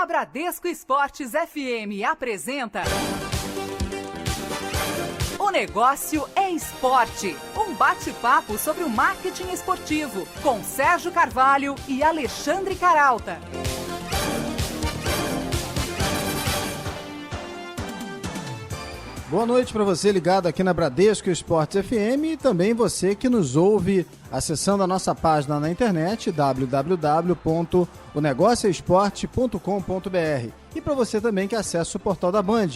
A Bradesco Esportes FM apresenta O Negócio é Esporte, um bate-papo sobre o marketing esportivo, com Sérgio Carvalho e Alexandre Caralta. Boa noite para você ligado aqui na Bradesco Esportes FM e também você que nos ouve acessando a nossa página na internet www.onegocioesporte.com.br e para você também que acessa o portal da Band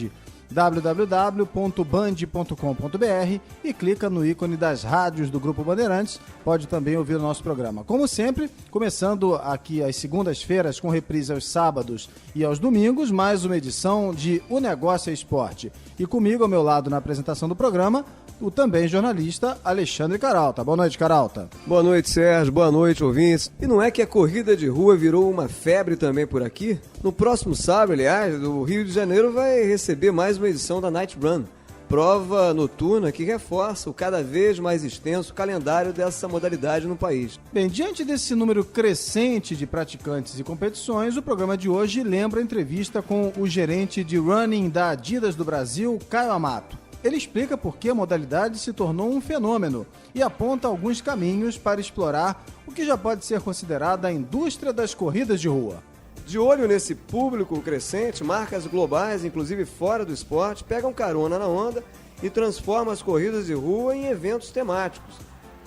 www.band.com.br e clica no ícone das rádios do Grupo Bandeirantes, pode também ouvir o nosso programa. Como sempre, começando aqui às segundas-feiras com reprise aos sábados e aos domingos, mais uma edição de O Negócio é Esporte. E comigo ao meu lado na apresentação do programa, o também jornalista Alexandre Caralta. Boa noite, Caralta. Boa noite, Sérgio. Boa noite, ouvintes. E não é que a corrida de rua virou uma febre também por aqui? No próximo sábado, aliás, o Rio de Janeiro vai receber mais uma edição da Night Run, prova noturna que reforça o cada vez mais extenso calendário dessa modalidade no país. Bem, diante desse número crescente de praticantes e competições, o programa de hoje lembra a entrevista com o gerente de running da Adidas do Brasil, Caio Amato. Ele explica por que a modalidade se tornou um fenômeno e aponta alguns caminhos para explorar o que já pode ser considerada a indústria das corridas de rua. De olho nesse público crescente, marcas globais, inclusive fora do esporte, pegam carona na onda e transformam as corridas de rua em eventos temáticos.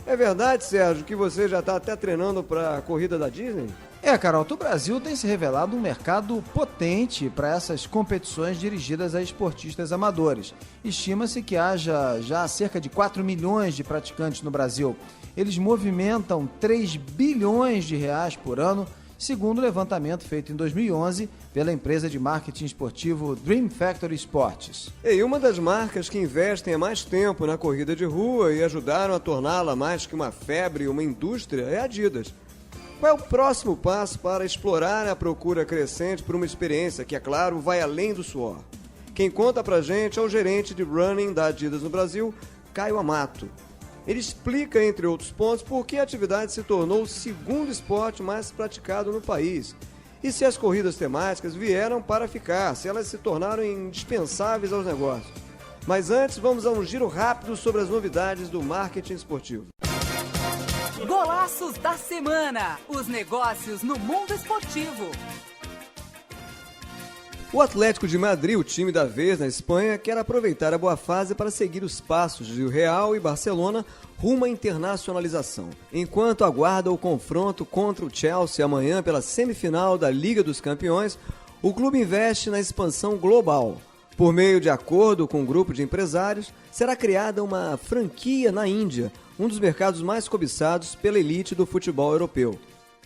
É verdade, Sérgio, que você já está até treinando para a corrida da Disney? Carol, o Brasil tem se revelado um mercado potente para essas competições dirigidas a esportistas amadores. Estima-se que haja já cerca de 4 milhões de praticantes no Brasil. Eles movimentam 3 bilhões de reais por ano, segundo o levantamento feito em 2011 pela empresa de marketing esportivo Dream Factory Sports. E uma das marcas que investem há mais tempo na corrida de rua e ajudaram a torná-la mais que uma febre e uma indústria é a Adidas. Qual é o próximo passo para explorar a procura crescente por uma experiência que, é claro, vai além do suor? Quem conta pra gente é o gerente de running da Adidas no Brasil, Caio Amato. Ele explica, entre outros pontos, por que a atividade se tornou o segundo esporte mais praticado no país. E se as corridas temáticas vieram para ficar, se elas se tornaram indispensáveis aos negócios. Mas antes, vamos a um giro rápido sobre as novidades do marketing esportivo. Golaços da semana, os negócios no mundo esportivo. O Atlético de Madrid, o time da vez na Espanha, quer aproveitar a boa fase para seguir os passos de Real e Barcelona rumo à internacionalização. Enquanto aguarda o confronto contra o Chelsea amanhã pela semifinal da Liga dos Campeões, o clube investe na expansão global. Por meio de acordo com um grupo de empresários, será criada uma franquia na Índia, um dos mercados mais cobiçados pela elite do futebol europeu.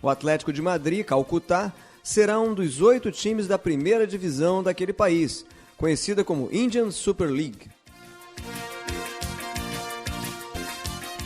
O Atlético de Madrid, Calcutá, será um dos 8 times da primeira divisão daquele país, conhecida como Indian Super League.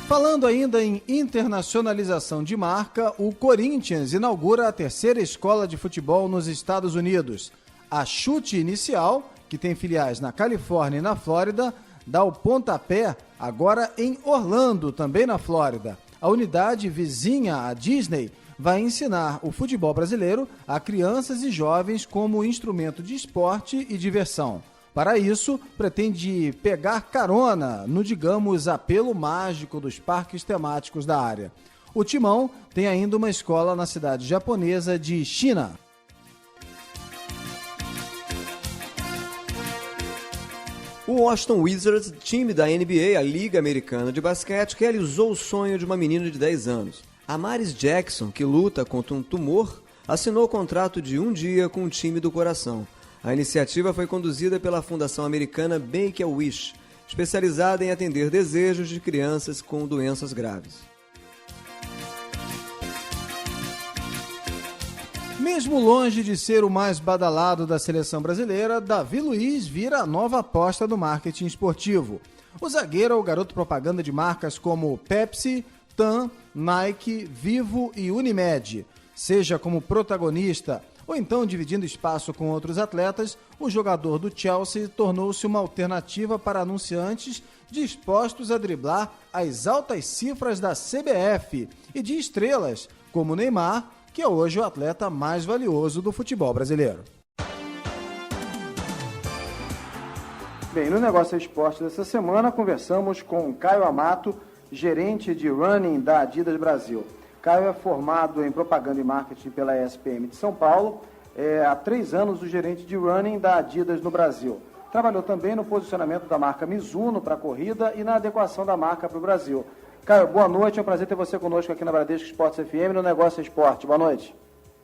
Falando ainda em internacionalização de marca, o Corinthians inaugura a terceira escola de futebol nos Estados Unidos. A Chute Inicial, que tem filiais na Califórnia e na Flórida, dá o pontapé agora em Orlando, também na Flórida. A unidade vizinha à Disney vai ensinar o futebol brasileiro a crianças e jovens como instrumento de esporte e diversão. Para isso, pretende pegar carona no, digamos, apelo mágico dos parques temáticos da área. O Timão tem ainda uma escola na cidade japonesa de China. O Washington Wizards, time da NBA, a Liga Americana de Basquete, realizou o sonho de uma menina de 10 anos. Amaris Jackson, que luta contra um tumor, assinou o contrato de um dia com o time do coração. A iniciativa foi conduzida pela fundação americana Make-A-Wish, especializada em atender desejos de crianças com doenças graves. Mesmo longe de ser o mais badalado da seleção brasileira, Davi Luiz vira a nova aposta do marketing esportivo. O zagueiro é o garoto propaganda de marcas como Pepsi, TAM, Nike, Vivo e Unimed. Seja como protagonista ou então dividindo espaço com outros atletas, o jogador do Chelsea tornou-se uma alternativa para anunciantes dispostos a driblar as altas cifras da CBF e de estrelas como Neymar, que é hoje o atleta mais valioso do futebol brasileiro. Bem, no Negócio Esporte dessa semana, conversamos com Caio Amato, gerente de running da Adidas Brasil. Caio é formado em propaganda e marketing pela ESPM de São Paulo, há 3 anos o gerente de running da Adidas no Brasil. Trabalhou também no posicionamento da marca Mizuno para a corrida e na adequação da marca para o Brasil. Caio, boa noite, é um prazer ter você conosco aqui na Bradesco Esportes FM no Negócio Esporte. Boa noite.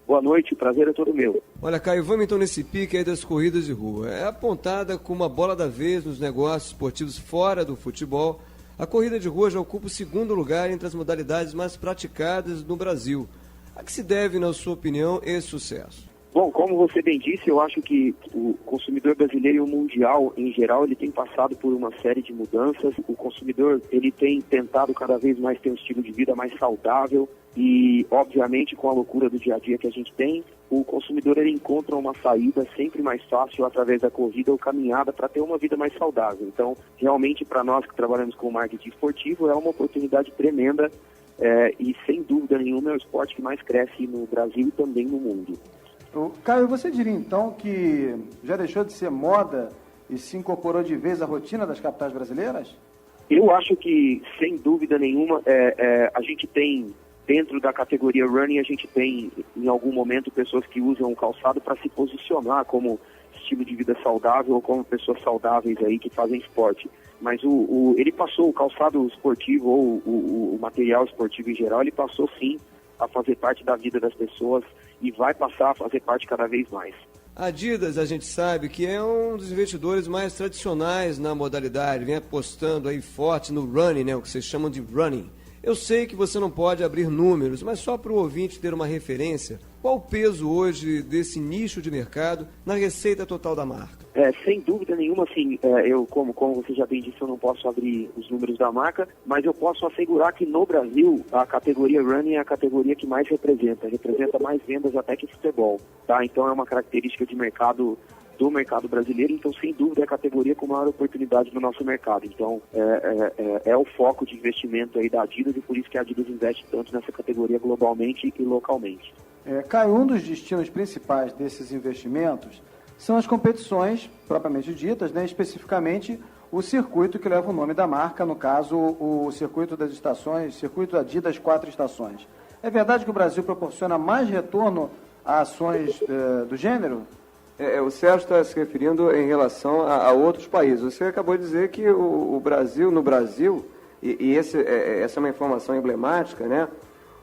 Boa noite, o prazer é todo meu. Olha, Caio, vamos então nesse pique aí das corridas de rua. É apontada como uma bola da vez nos negócios esportivos fora do futebol. A corrida de rua já ocupa o 2º lugar entre as modalidades mais praticadas no Brasil. A que se deve, na sua opinião, esse sucesso? Bom, como você bem disse, eu acho que o consumidor brasileiro e o mundial, em geral, ele tem passado por uma série de mudanças. O consumidor, ele tem tentado cada vez mais ter um estilo de vida mais saudável e, obviamente, com a loucura do dia a dia que a gente tem, o consumidor, ele encontra uma saída sempre mais fácil através da corrida ou caminhada para ter uma vida mais saudável. Então, realmente, para nós que trabalhamos com marketing esportivo, é uma oportunidade tremenda e, sem dúvida nenhuma, é o esporte que mais cresce no Brasil e também no mundo. Caio, você diria então que já deixou de ser moda e se incorporou de vez à rotina das capitais brasileiras? Eu acho que, sem dúvida nenhuma, a gente tem, dentro da categoria running, a gente tem, em algum momento, pessoas que usam o calçado para se posicionar como estilo de vida saudável ou como pessoas saudáveis aí que fazem esporte. Mas ele passou, o calçado esportivo ou o material esportivo em geral, ele passou sim a fazer parte da vida das pessoas e vai passar a fazer parte cada vez mais. A Adidas, a gente sabe que é um dos investidores mais tradicionais na modalidade, vem apostando aí forte no running, né, o que vocês chamam de running. Eu sei que você não pode abrir números, mas só para o ouvinte ter uma referência, qual o peso hoje desse nicho de mercado na receita total da marca? Sem dúvida nenhuma, assim, eu, como você já bem disse, eu não posso abrir os números da marca, mas eu posso assegurar que no Brasil a categoria running é a categoria que mais representa mais vendas até que futebol, tá? Então é uma característica de mercado do mercado brasileiro, então sem dúvida é a categoria com maior oportunidade no nosso mercado. Então é o foco de investimento aí da Adidas e por isso que a Adidas investe tanto nessa categoria globalmente e localmente. Caio, um dos destinos principais desses investimentos são as competições propriamente ditas, né? Especificamente o circuito que leva o nome da marca, no caso o circuito das estações, circuito Adidas 4 estações. É verdade que o Brasil proporciona mais retorno a ações do gênero? O Sérgio está se referindo em relação a outros países. Você acabou de dizer que no Brasil, essa é uma informação emblemática, né?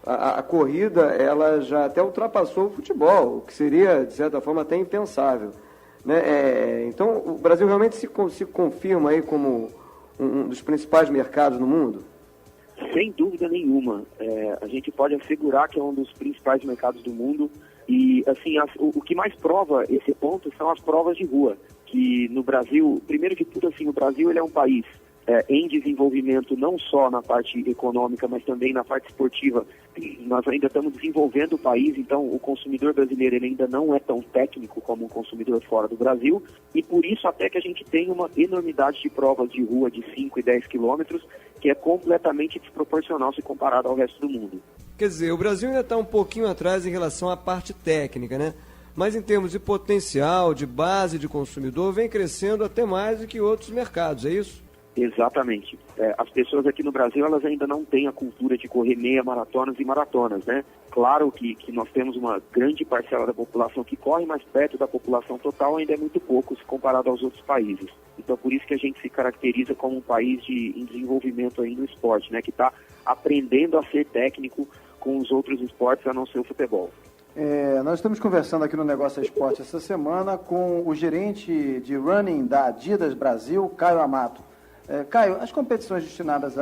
A corrida, ela já até ultrapassou o futebol, o que seria, de certa forma, até impensável, né? Então, o Brasil realmente se confirma aí como um dos principais mercados no mundo? Sem dúvida nenhuma. A gente pode assegurar que é um dos principais mercados do mundo. E, assim, o que mais prova esse ponto são as provas de rua, que no Brasil, primeiro de tudo, assim, o Brasil ele é um país em desenvolvimento não só na parte econômica, mas também na parte esportiva. Nós ainda estamos desenvolvendo o país, então o consumidor brasileiro ele ainda não é tão técnico como um consumidor fora do Brasil, e por isso até que a gente tem uma enormidade de provas de rua de 5 e 10 quilômetros, que é completamente desproporcional se comparado ao resto do mundo. Quer dizer, o Brasil ainda está um pouquinho atrás em relação à parte técnica, né? Mas em termos de potencial, de base de consumidor, vem crescendo até mais do que outros mercados, é isso? Exatamente. As pessoas aqui no Brasil, elas ainda não têm a cultura de correr meia maratonas e maratonas, né? Claro que nós temos uma grande parcela da população que corre, mas perto da população total ainda é muito pouco se comparado aos outros países. Então, por isso que a gente se caracteriza como um país em desenvolvimento aí no esporte, né? Que está aprendendo a ser técnico com os outros esportes, a não ser o futebol. Nós estamos conversando aqui no Negócio Esporte essa semana com o gerente de running da Adidas Brasil, Caio Amato. Caio, as competições destinadas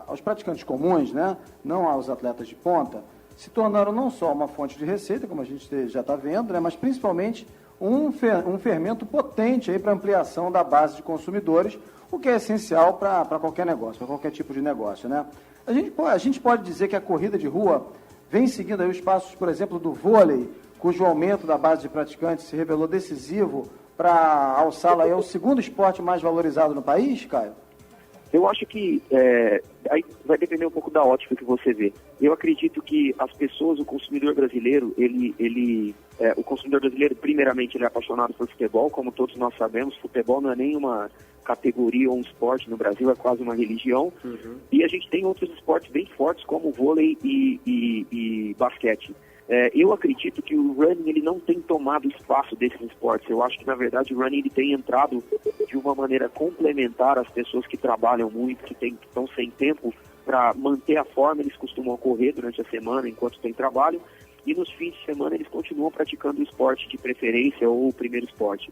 aos praticantes comuns, né, não aos atletas de ponta, se tornaram não só uma fonte de receita, como a gente já está vendo, né, mas principalmente um fermento potente para ampliação da base de consumidores, o que é essencial para qualquer negócio, para qualquer tipo de negócio, né? A gente pode dizer que a corrida de rua vem seguindo aí os passos, por exemplo, do vôlei, cujo aumento da base de praticantes se revelou decisivo para alçá-la aí ao segundo esporte mais valorizado no país, Caio? Eu acho que aí vai depender um pouco da ótica que você vê. Eu acredito que as pessoas, o consumidor brasileiro, o consumidor brasileiro, primeiramente, ele é apaixonado por futebol, como todos nós sabemos. Futebol não é nem uma categoria ou um esporte no Brasil, é quase uma religião. Uhum. E a gente tem outros esportes bem fortes, como vôlei e basquete. Eu acredito que o running ele não tem tomado espaço desses esportes. Eu acho que, na verdade, o running ele tem entrado de uma maneira complementar às pessoas que trabalham muito, que estão sem tempo para manter a forma. Eles costumam correr durante a semana enquanto tem trabalho, e nos fins de semana eles continuam praticando o esporte de preferência ou o primeiro esporte.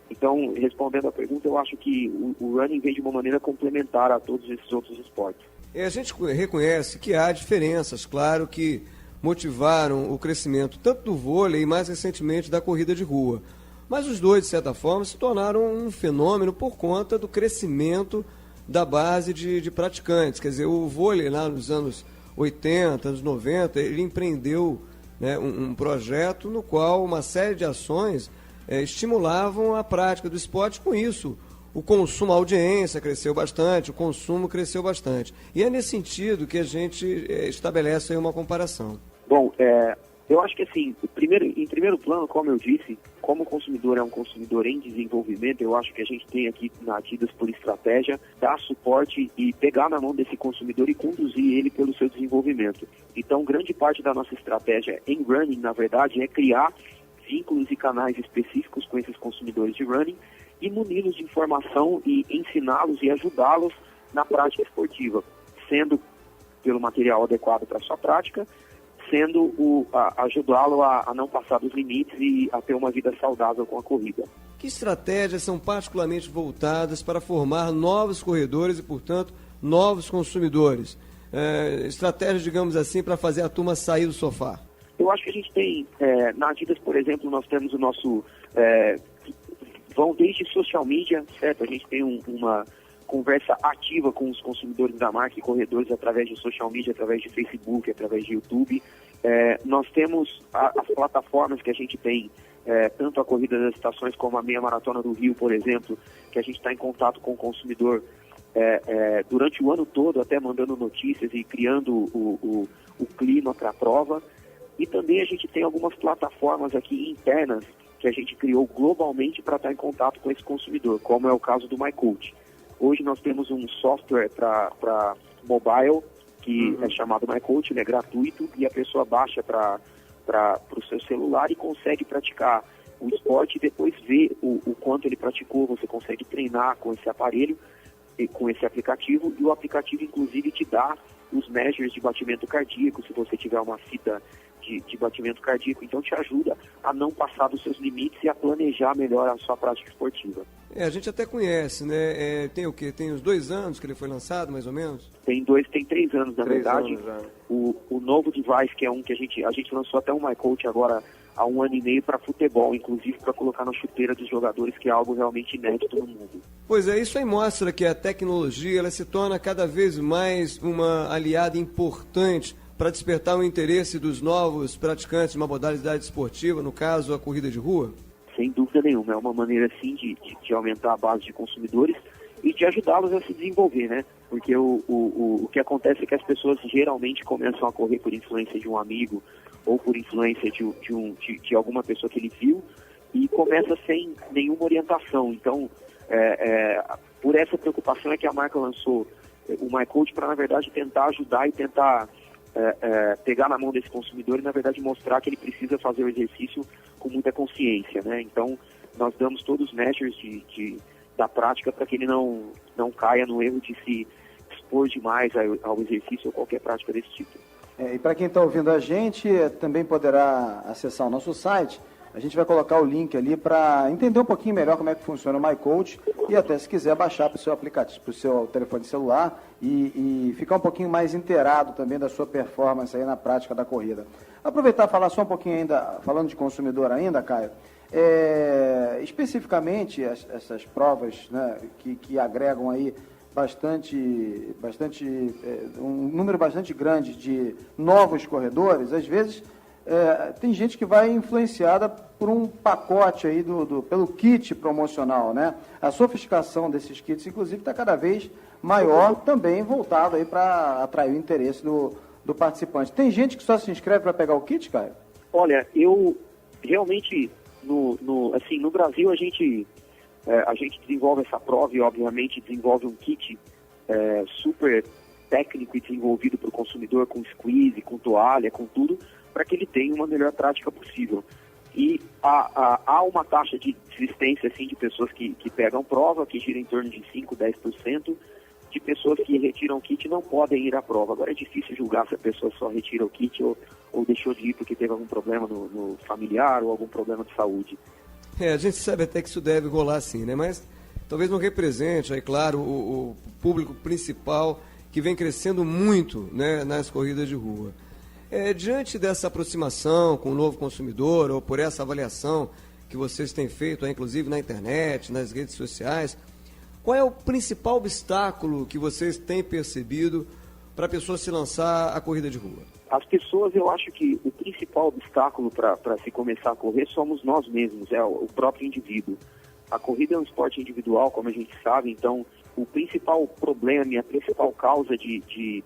Então, respondendo à pergunta, eu acho que o running vem de uma maneira complementar a todos esses outros esportes. A gente reconhece que há diferenças, claro, que motivaram o crescimento tanto do vôlei e mais recentemente da corrida de rua. Mas os dois, de certa forma, se tornaram um fenômeno por conta do crescimento da base de praticantes. Quer dizer, o vôlei lá nos anos 80, anos 90, ele empreendeu, né, um projeto no qual uma série de ações estimulavam a prática do esporte. Com isso, o consumo, a audiência cresceu bastante, o consumo cresceu bastante. E é nesse sentido que a gente estabelece aí uma comparação. Bom, eu acho que assim, em primeiro plano, como eu disse, como o consumidor é um consumidor em desenvolvimento, eu acho que a gente tem aqui na Adidas, por estratégia, dar suporte e pegar na mão desse consumidor e conduzir ele pelo seu desenvolvimento. Então, grande parte da nossa estratégia em running, na verdade, é criar vínculos e canais específicos com esses consumidores de running e muni-los de informação e ensiná-los e ajudá-los na prática esportiva, sendo pelo material adequado para a sua prática, sendo ajudá-lo a não passar dos limites e a ter uma vida saudável com a corrida. Que estratégias são particularmente voltadas para formar novos corredores e, portanto, novos consumidores? Estratégias, digamos assim, para fazer a turma sair do sofá? Eu acho que a gente tem, na Adidas, por exemplo, nós temos o nosso... vão desde social media, certo? A gente tem uma conversa ativa com os consumidores da marca e corredores através de social media, através de Facebook, através de YouTube. Nós temos as plataformas que a gente tem, tanto a Corrida das Estações como a Meia Maratona do Rio, por exemplo, que a gente está em contato com o consumidor durante o ano todo, até mandando notícias e criando o clima para a prova. E também a gente tem algumas plataformas aqui internas que a gente criou globalmente para estar em contato com esse consumidor, como é o caso do MyCoach. Hoje nós temos um software para mobile, que é chamado MyCoach, ele é gratuito, e a pessoa baixa para o seu celular e consegue praticar o esporte e depois ver o quanto ele praticou. Você consegue treinar com esse aparelho, com esse aplicativo, e o aplicativo inclusive te dá os measures de batimento cardíaco, se você tiver uma fita de batimento cardíaco, então te ajuda a não passar dos seus limites e a planejar melhor a sua prática esportiva. A gente até conhece, né? Tem o quê? Tem uns 2 anos que ele foi lançado, mais ou menos? Tem 3 anos, na verdade. O novo device, que é um que a gente lançou até um MyCoach agora há 1 ano e meio para futebol, inclusive para colocar na chuteira dos jogadores, que é algo realmente inédito no mundo. Pois é, isso aí mostra que a tecnologia ela se torna cada vez mais uma aliada importante para despertar o interesse dos novos praticantes de uma modalidade esportiva, no caso, a corrida de rua? Sem dúvida nenhuma. É uma maneira, sim, de aumentar a base de consumidores e de ajudá-los a se desenvolver, né? Porque o que acontece é que as pessoas geralmente começam a correr por influência de um amigo ou por influência de alguma pessoa que ele viu e começa sem nenhuma orientação. Então, por essa preocupação é que a marca lançou o MyCoach para, na verdade, tentar ajudar e tentar pegar na mão desse consumidor e, na verdade, mostrar que ele precisa fazer o exercício com muita consciência, né? Então, nós damos todos os measures da prática para que ele não caia no erro de se expor demais ao exercício ou qualquer prática desse tipo. E para quem está ouvindo a gente, também poderá acessar o nosso site. A gente vai colocar o link ali para entender um pouquinho melhor como é que funciona o MyCoach e até, se quiser, baixar para o seu aplicativo, para o seu telefone celular e ficar um pouquinho mais inteirado também da sua performance aí na prática da corrida. Aproveitar e falar só um pouquinho ainda, falando de consumidor ainda, Caio, especificamente essas provas, né, que agregam aí um número bastante grande de novos corredores, às vezes tem gente que vai influenciada por um pacote aí pelo kit promocional, né? A sofisticação desses kits, inclusive, está cada vez maior, também voltado aí para atrair o interesse do participante. Tem gente que só se inscreve para pegar o kit, Caio? Olha, eu realmente, no Brasil, a gente desenvolve essa prova e, obviamente, desenvolve um kit super técnico e desenvolvido para o consumidor, com squeeze, com toalha, com tudo, para que ele tenha uma melhor prática possível. E há uma taxa de desistência assim, de pessoas que pegam prova, que gira em torno de 5%, 10%, de pessoas que retiram o kit e não podem ir à prova. Agora é difícil julgar se a pessoa só retira o kit ou deixou de ir porque teve algum problema no familiar ou algum problema de saúde. A gente sabe até que isso deve rolar sim, né? Mas talvez não represente, aí claro, o público principal que vem crescendo muito, né, nas corridas de rua. Diante dessa aproximação com o novo consumidor, ou por essa avaliação que vocês têm feito, inclusive na internet, nas redes sociais, qual é o principal obstáculo que vocês têm percebido para a pessoa se lançar à corrida de rua? As pessoas, eu acho que o principal obstáculo para se começar a correr somos nós mesmos, é o próprio indivíduo. A corrida é um esporte individual, como a gente sabe, então o principal problema e a principal causa de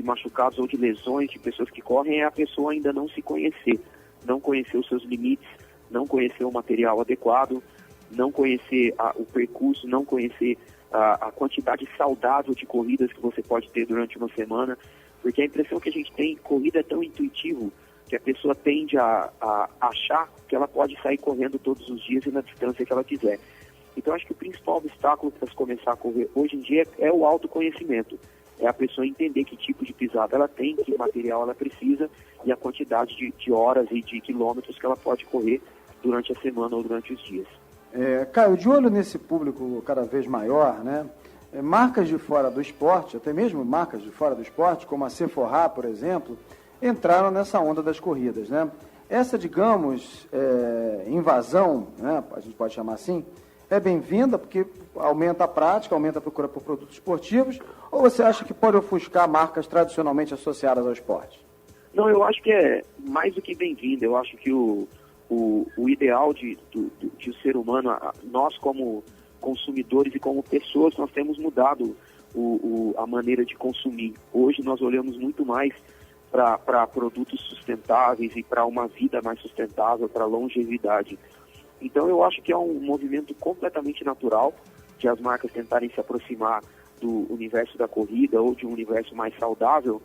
machucados ou de lesões de pessoas que correm é a pessoa ainda não se conhecer, não conhecer os seus limites, não conhecer o material adequado, não conhecer o percurso, não conhecer a quantidade saudável de corridas que você pode ter durante uma semana, porque a impressão que a gente tem, corrida é tão intuitivo que a pessoa tende a achar que ela pode sair correndo todos os dias e na distância que ela quiser. Então, acho que o principal obstáculo para se começar a correr hoje em dia é o autoconhecimento. É a pessoa entender que tipo de pisada ela tem, que material ela precisa e a quantidade de horas e de quilômetros que ela pode correr durante a semana ou durante os dias. Caio, de olho nesse público cada vez maior, né? Marcas de fora do esporte, até mesmo marcas de fora do esporte, como a Sephora, por exemplo, entraram nessa onda das corridas, né? Essa, digamos, invasão, né, a gente pode chamar assim, é bem-vinda porque aumenta a prática, aumenta a procura por produtos esportivos, ou você acha que pode ofuscar marcas tradicionalmente associadas ao esporte? Não, eu acho que é mais do que bem-vinda. Eu acho que o ideal de o ser humano, nós como consumidores e como pessoas, nós temos mudado a maneira de consumir. Hoje nós olhamos muito mais para produtos sustentáveis e para uma vida mais sustentável, para longevidade. Então eu acho que é um movimento completamente natural de as marcas tentarem se aproximar do universo da corrida ou de um universo mais saudável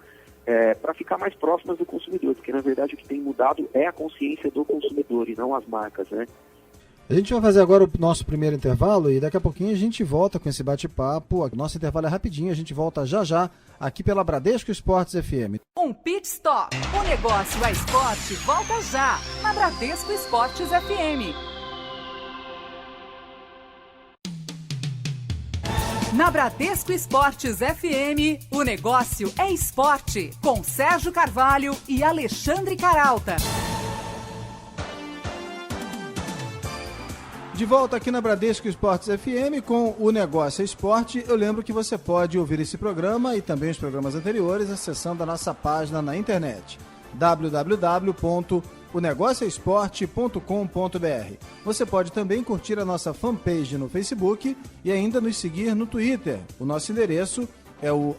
para ficar mais próximas do consumidor, porque na verdade o que tem mudado é a consciência do consumidor e não as marcas, né? A gente vai fazer agora o nosso primeiro intervalo e daqui a pouquinho a gente volta com esse bate-papo. Nosso intervalo é rapidinho, a gente volta já aqui pela Bradesco Esportes FM. Um pit stop. O negócio é esporte. Volta já na Bradesco Esportes FM. Na Bradesco Esportes FM, o negócio é esporte, com Sérgio Carvalho e Alexandre Caralta. De volta aqui na Bradesco Esportes FM com o Negócio é Esporte. Eu lembro que você pode ouvir esse programa e também os programas anteriores acessando a nossa página na internet www.onegocioesporte.com.br. Você pode também curtir a nossa fanpage no Facebook e ainda nos seguir no Twitter. O nosso endereço é o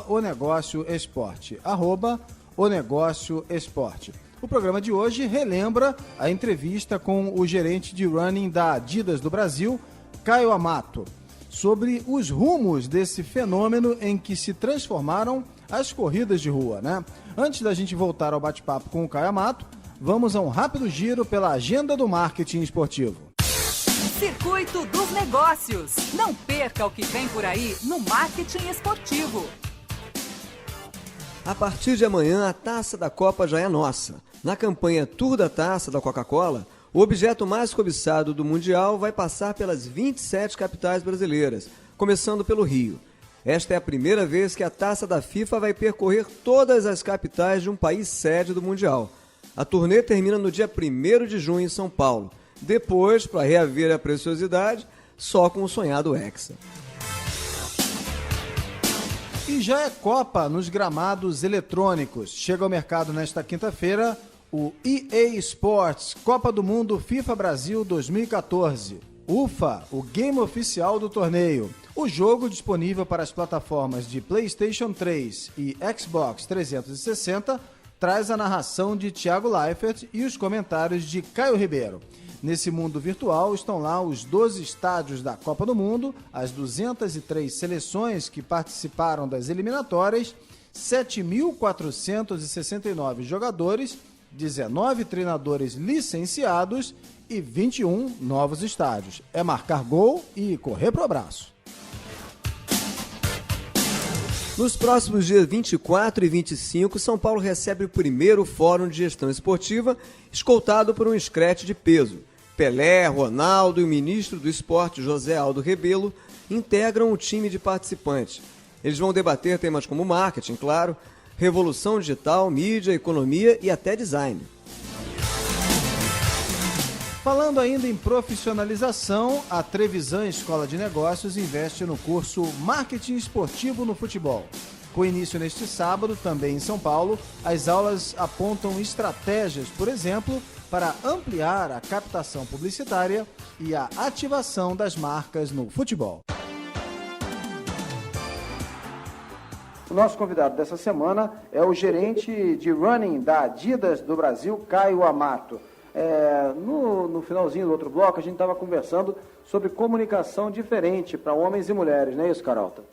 @onegocioesporte, @onegocioesporte. O programa de hoje relembra a entrevista com o gerente de running da Adidas do Brasil, Caio Amato, sobre os rumos desse fenômeno em que se transformaram as corridas de rua, né? Antes da gente voltar ao bate-papo com o Caio Amato, vamos a um rápido giro pela agenda do marketing esportivo. Circuito dos Negócios. Não perca o que vem por aí no marketing esportivo. A partir de amanhã, a Taça da Copa já é nossa. Na campanha Tour da Taça da Coca-Cola, o objeto mais cobiçado do Mundial vai passar pelas 27 capitais brasileiras, começando pelo Rio. Esta é a primeira vez que a Taça da FIFA vai percorrer todas as capitais de um país sede do Mundial. A turnê termina no dia 1º de junho em São Paulo. Depois, para reaver a preciosidade, só com o sonhado Hexa. E já é Copa nos gramados eletrônicos. Chega ao mercado nesta quinta-feira o EA Sports Copa do Mundo FIFA Brasil 2014. UFA, o game oficial do torneio. O jogo, disponível para as plataformas de PlayStation 3 e Xbox 360, traz a narração de Thiago Leifert e os comentários de Caio Ribeiro. Nesse mundo virtual estão lá os 12 estádios da Copa do Mundo, as 203 seleções que participaram das eliminatórias, 7.469 jogadores, 19 treinadores licenciados e 21 novos estádios. É marcar gol e correr pro abraço. Nos próximos dias 24 e 25, São Paulo recebe o primeiro Fórum de Gestão Esportiva, escoltado por um escrete de peso. Pelé, Ronaldo e o ministro do Esporte, José Aldo Rebelo, integram o time de participantes. Eles vão debater temas como marketing, claro, revolução digital, mídia, economia e até design. Falando ainda em profissionalização, a Trevisan Escola de Negócios investe no curso Marketing Esportivo no Futebol. Com início neste sábado, também em São Paulo, as aulas apontam estratégias, por exemplo, para ampliar a captação publicitária e a ativação das marcas no futebol. O nosso convidado dessa semana é o gerente de running da Adidas do Brasil, Caio Amato. No finalzinho do outro bloco, a gente estava conversando sobre comunicação diferente para homens e mulheres, não é isso, Carolta?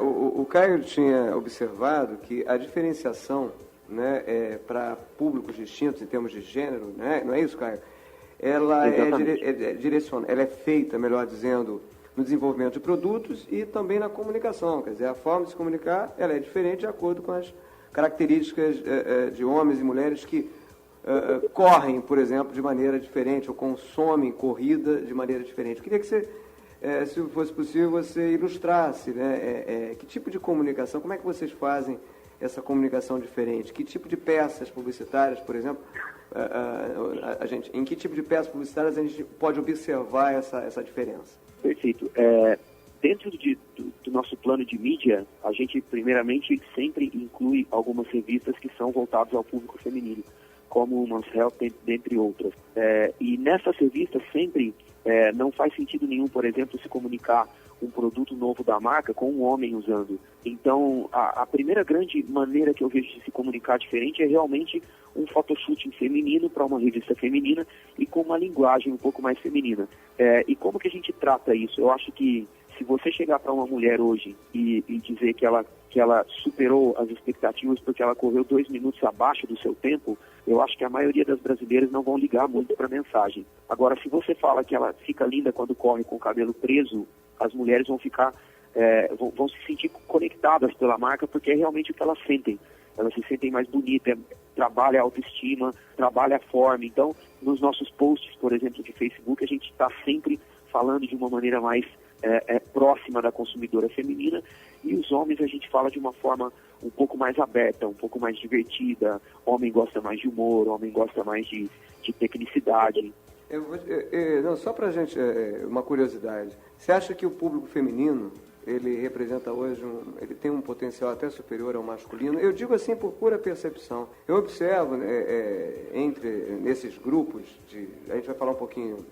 O Caio tinha observado que a diferenciação, né, para públicos distintos em termos de gênero, né, não é isso, Caio? Ela ela é feita, melhor dizendo, no desenvolvimento de produtos e também na comunicação. Quer dizer, a forma de se comunicar ela é diferente de acordo com as características de homens e mulheres que correm, por exemplo, de maneira diferente ou consomem corrida de maneira diferente. Eu queria que você, se fosse possível, você ilustrasse, né, que tipo de comunicação, como é que vocês fazem essa comunicação diferente? Que tipo de peças publicitárias, por exemplo, em que tipo de peças publicitárias a gente pode observar essa diferença? Perfeito. Dentro do nosso plano de mídia, a gente, primeiramente, sempre inclui algumas revistas que são voltadas ao público feminino, como o Men's Health, dentre outras. E nessas revistas sempre não faz sentido nenhum, por exemplo, se comunicar um produto novo da marca com um homem usando. Então, a primeira grande maneira que eu vejo de se comunicar diferente é realmente um photoshooting feminino para uma revista feminina e com uma linguagem um pouco mais feminina. E como que a gente trata isso? Eu acho que se você chegar para uma mulher hoje e dizer que ela superou as expectativas porque ela correu 2 minutos abaixo do seu tempo, eu acho que a maioria das brasileiras não vão ligar muito para a mensagem. Agora, se você fala que ela fica linda quando corre com o cabelo preso, as mulheres vão ficar, vão se sentir conectadas pela marca porque é realmente o que elas sentem. Elas se sentem mais bonitas, trabalha a autoestima, trabalha a forma. Então, nos nossos posts, por exemplo, de Facebook, a gente está sempre falando de uma maneira mais próxima da consumidora feminina, e os homens a gente fala de uma forma um pouco mais aberta, um pouco mais divertida. Homem gosta mais de humor, homem gosta mais de tecnicidade. Não, só para a gente, uma curiosidade. Você acha que o público feminino, ele representa hoje, ele tem um potencial até superior ao masculino? Eu digo assim por pura percepção. Eu observo nesses grupos, a gente vai falar um pouquinho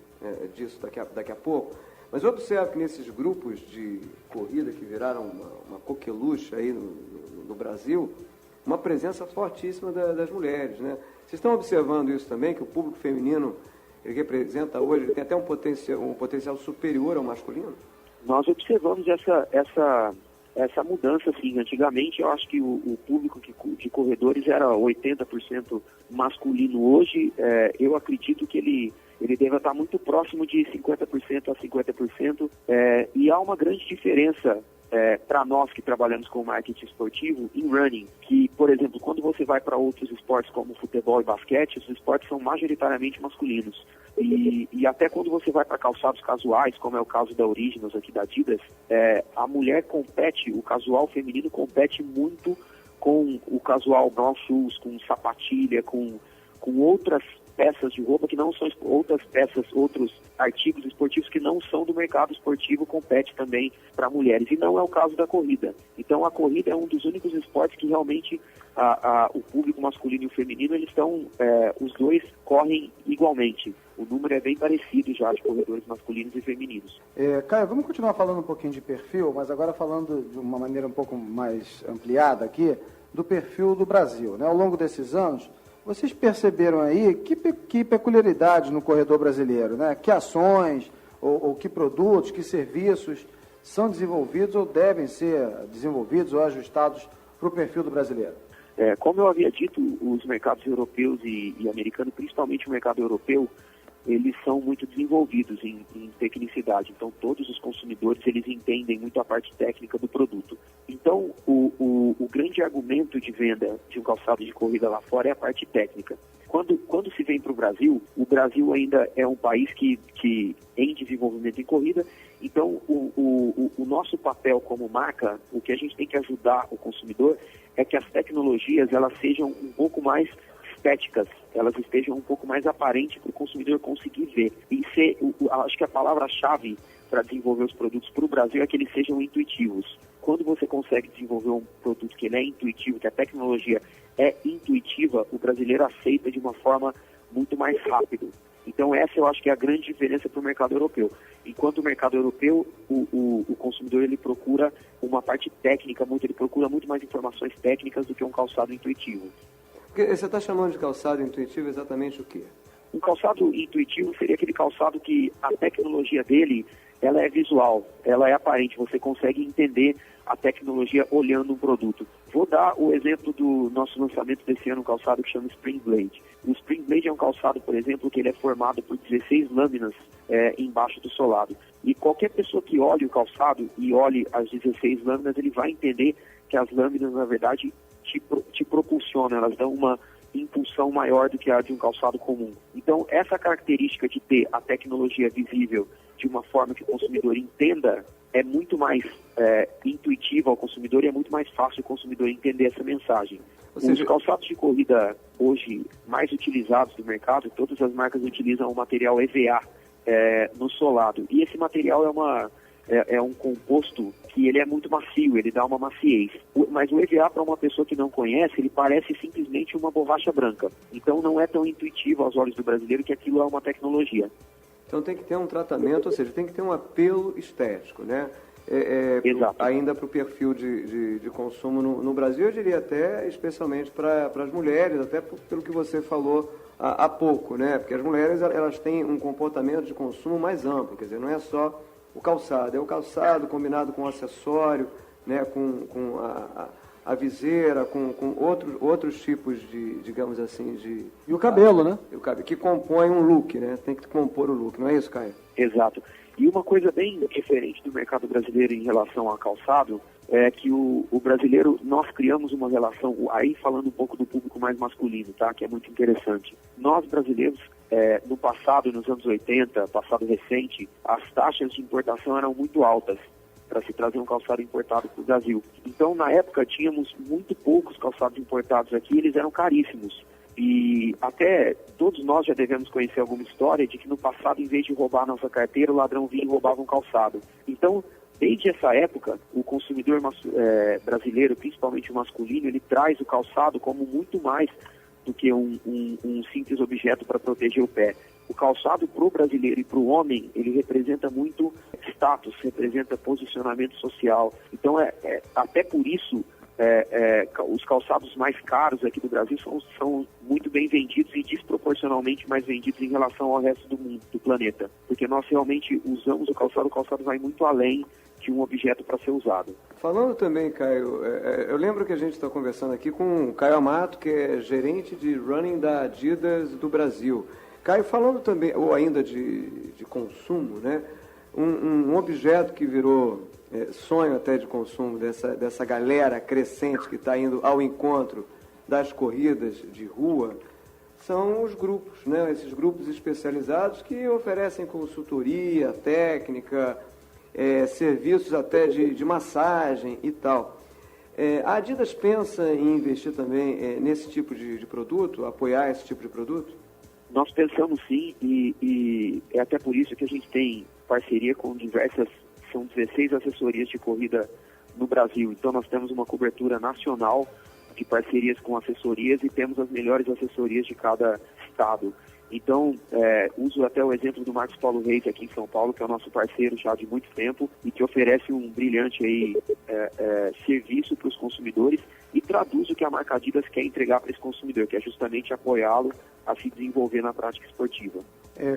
disso daqui a pouco, mas eu observo que nesses grupos de corrida que viraram uma coqueluche aí no Brasil, uma presença fortíssima das mulheres, né? Vocês estão observando isso também, que o público feminino ele representa hoje, ele tem até um potencial superior ao masculino? Nós observamos essa mudança, sim. Antigamente, eu acho que o público de corredores era 80% masculino. Hoje, eu acredito que ele deve estar muito próximo de 50% a 50%, e há uma grande diferença para nós que trabalhamos com marketing esportivo em running, que, por exemplo, quando você vai para outros esportes como futebol e basquete, os esportes são majoritariamente masculinos. E até quando você vai para calçados casuais, como é o caso da Originals aqui da Adidas, a mulher compete, o casual feminino compete muito com o casual brown shoes, com sapatilha, com outras peças de roupa que não são outras peças, outros artigos esportivos que não são do mercado esportivo, compete também para mulheres. E não é o caso da corrida. Então, Então a corrida é um dos únicos esportes que realmente o público masculino e o feminino, eles estão, os dois correm igualmente. O número é bem parecido já de corredores masculinos e femininos. Caio, vamos continuar falando um pouquinho de perfil, mas agora falando de uma maneira um pouco mais ampliada aqui, do perfil do Brasil, né? Ao longo desses anos, vocês perceberam aí que peculiaridades no corredor brasileiro, né? Que ações ou que produtos, que serviços são desenvolvidos ou devem ser desenvolvidos ou ajustados para o perfil do brasileiro? Como eu havia dito, os mercados europeus e americanos, principalmente o mercado europeu, eles são muito desenvolvidos em tecnicidade. Então, todos os consumidores, eles entendem muito a parte técnica do produto. Então, o grande argumento de venda de um calçado de corrida lá fora é a parte técnica. Quando se vem para o Brasil ainda é um país que em desenvolvimento em corrida. Então, o nosso papel como marca, o que a gente tem que ajudar o consumidor é que as tecnologias, elas sejam um pouco mais estéticas, elas estejam um pouco mais aparentes para o consumidor conseguir ver. E acho que a palavra-chave para desenvolver os produtos para o Brasil é que eles sejam intuitivos. Quando você consegue desenvolver um produto que ele é intuitivo, que a tecnologia é intuitiva, o brasileiro aceita de uma forma muito mais rápida. Então essa eu acho que é a grande diferença para o mercado europeu. Enquanto o mercado europeu, o consumidor ele procura uma parte técnica, ele procura muito mais informações técnicas do que um calçado intuitivo. Você está chamando de calçado intuitivo exatamente o quê? Um calçado intuitivo seria aquele calçado que a tecnologia dele, ela é visual, ela é aparente, você consegue entender a tecnologia olhando um produto. Vou dar o exemplo do nosso lançamento desse ano, um calçado que chama Spring Blade. O Spring Blade é um calçado, por exemplo, que ele é formado por 16 lâminas embaixo do solado. E qualquer pessoa que olhe o calçado e olhe as 16 lâminas, ele vai entender que as lâminas, na verdade, te propulsionam, elas dão uma impulsão maior do que a de um calçado comum. Então, essa característica de ter a tecnologia visível de uma forma que o consumidor entenda é muito mais intuitiva ao consumidor e é muito mais fácil o consumidor entender essa mensagem. Os calçados de corrida hoje mais utilizados no mercado, todas as marcas utilizam o material EVA no solado. E esse material é um composto que ele é muito macio, ele dá uma maciez. Mas o EVA, para uma pessoa que não conhece, ele parece simplesmente uma borracha branca. Então não é tão intuitivo aos olhos do brasileiro que aquilo é uma tecnologia. Então tem que ter um tratamento, ou seja, tem que ter um apelo estético, né? Exato. Ainda para o perfil de consumo no Brasil, eu diria até especialmente para as mulheres, até pelo que você falou há pouco, né? Porque as mulheres elas têm um comportamento de consumo mais amplo, quer dizer, não é só o calçado, é o calçado combinado com o acessório, né? com a viseira, com outros tipos de, digamos assim, de... E o cabelo, né? O cabelo, que compõe um look, né? Tem que compor o look, não é isso, Caio? Exato. E uma coisa bem diferente do mercado brasileiro em relação ao calçado é que o brasileiro, nós criamos uma relação, aí falando um pouco do público mais masculino, tá? Que é muito interessante. Nós brasileiros, no passado, nos anos 80, passado recente, as taxas de importação eram muito altas para se trazer um calçado importado para o Brasil. Então, na época, tínhamos muito poucos calçados importados aqui, eles eram caríssimos. E até todos nós já devemos conhecer alguma história de que no passado, em vez de roubar a nossa carteira, o ladrão vinha e roubava um calçado. Então, desde essa época, o consumidor brasileiro, principalmente o masculino, ele traz o calçado como muito mais do que um simples objeto para proteger o pé. O calçado para o brasileiro e para o homem, ele representa muito status, representa posicionamento social. Então, até por isso, os calçados mais caros aqui do Brasil são muito bem vendidos e desproporcionalmente mais vendidos em relação ao resto do mundo, do planeta. Porque nós realmente usamos o calçado vai muito além de um objeto para ser usado. Falando também, Caio, eu lembro que a gente está conversando aqui com o Caio Amato, que é gerente de running da Adidas do Brasil. Caio, falando também, ou ainda de consumo, né? Um objeto que virou sonho até de consumo dessa galera crescente que está indo ao encontro das corridas de rua são os grupos, né? Esses grupos especializados que oferecem consultoria, técnica, serviços até de massagem e tal. A Adidas pensa em investir também nesse tipo de produto, apoiar esse tipo de produto? Nós pensamos sim, e é até por isso que a gente tem parceria com são 16 assessorias de corrida no Brasil. Então nós temos uma cobertura nacional de parcerias com assessorias e temos as melhores assessorias de cada estado. Então, uso até o exemplo do Marcos Paulo Reis aqui em São Paulo, que é o nosso parceiro já de muito tempo e que oferece um brilhante aí, serviço para os consumidores e traduz o que a marca Adidas quer entregar para esse consumidor, que é justamente apoiá-lo a se desenvolver na prática esportiva.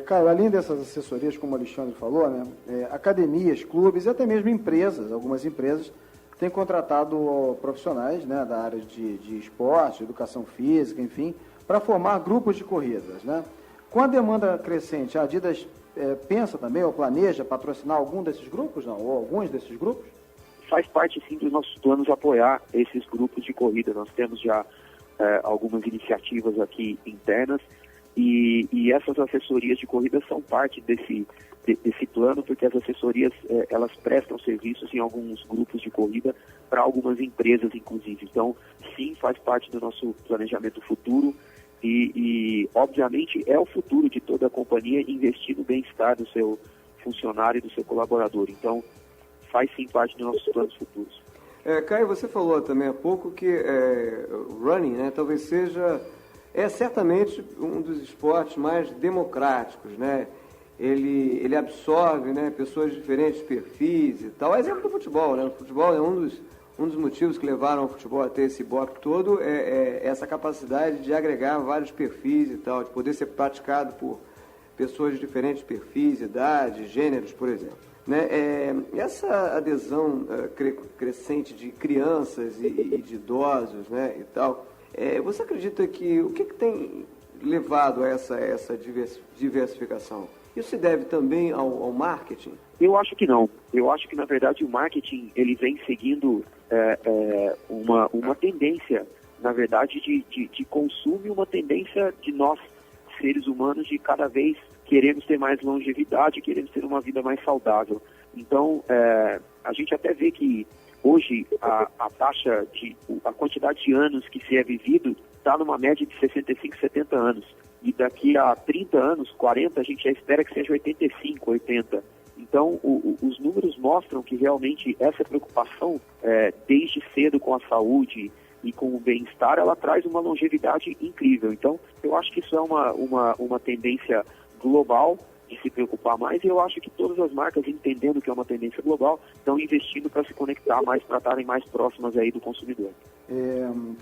Caio, além dessas assessorias, como o Alexandre falou, né, academias, clubes e até mesmo empresas, algumas empresas têm contratado profissionais, né, da área de esporte, educação física, enfim, para formar grupos de corridas, né? Com a demanda crescente, a Adidas pensa também ou planeja patrocinar algum desses grupos, não? Ou alguns desses grupos? Faz parte, sim, dos nossos planos apoiar esses grupos de corrida. Nós temos já algumas iniciativas aqui internas e essas assessorias de corrida são parte desse plano, porque as assessorias elas prestam serviços em alguns grupos de corrida para algumas empresas, inclusive. Então, sim, faz parte do nosso planejamento futuro. E, obviamente, é o futuro de toda a companhia investir no bem-estar do seu funcionário e do seu colaborador. Então, faz sim parte dos nossos planos futuros. Caio, você falou também há pouco que o running, né, talvez seja, certamente um dos esportes mais democráticos, né? Ele absorve, né, pessoas de diferentes perfis e tal. Exemplo do futebol, né? O futebol é um dos motivos que levaram o futebol a ter esse ibope todo é essa capacidade de agregar vários perfis e tal, de poder ser praticado por pessoas de diferentes perfis, idades, gêneros, por exemplo. Né? Essa adesão crescente de crianças e de idosos, né, e tal, você acredita que o que tem levado a essa diversificação? Isso se deve também ao marketing? Eu acho que não. Eu acho que, na verdade, o marketing ele vem seguindo uma tendência, na verdade, de consumo e uma tendência de nós, seres humanos, de cada vez queremos ter mais longevidade, queremos ter uma vida mais saudável. Então, a gente até vê que hoje a taxa a quantidade de anos que se é vivido está numa média de 65, 70 anos. E daqui a 30 anos, 40, a gente já espera que seja 85, 80. Então, os números mostram que realmente essa preocupação, desde cedo com a saúde e com o bem-estar, ela traz uma longevidade incrível. Então, eu acho que isso é uma tendência global de se preocupar mais, e eu acho que todas as marcas, entendendo que é uma tendência global, estão investindo para se conectar mais, para estarem mais próximas aí do consumidor.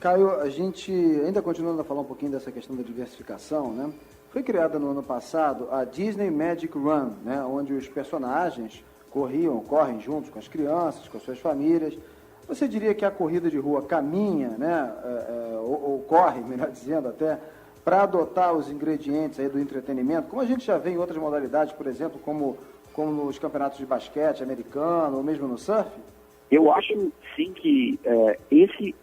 Caio, a gente, ainda continuando a falar um pouquinho dessa questão da diversificação, né? Foi criada no ano passado a Disney Magic Run, né? Onde os personagens correm juntos com as crianças, com as suas famílias. Você diria que a corrida de rua caminha, né? Ou corre, melhor dizendo até, para adotar os ingredientes aí do entretenimento, como a gente já vê em outras modalidades, por exemplo, como nos campeonatos de basquete americano, ou mesmo no surf? Eu acho, sim, que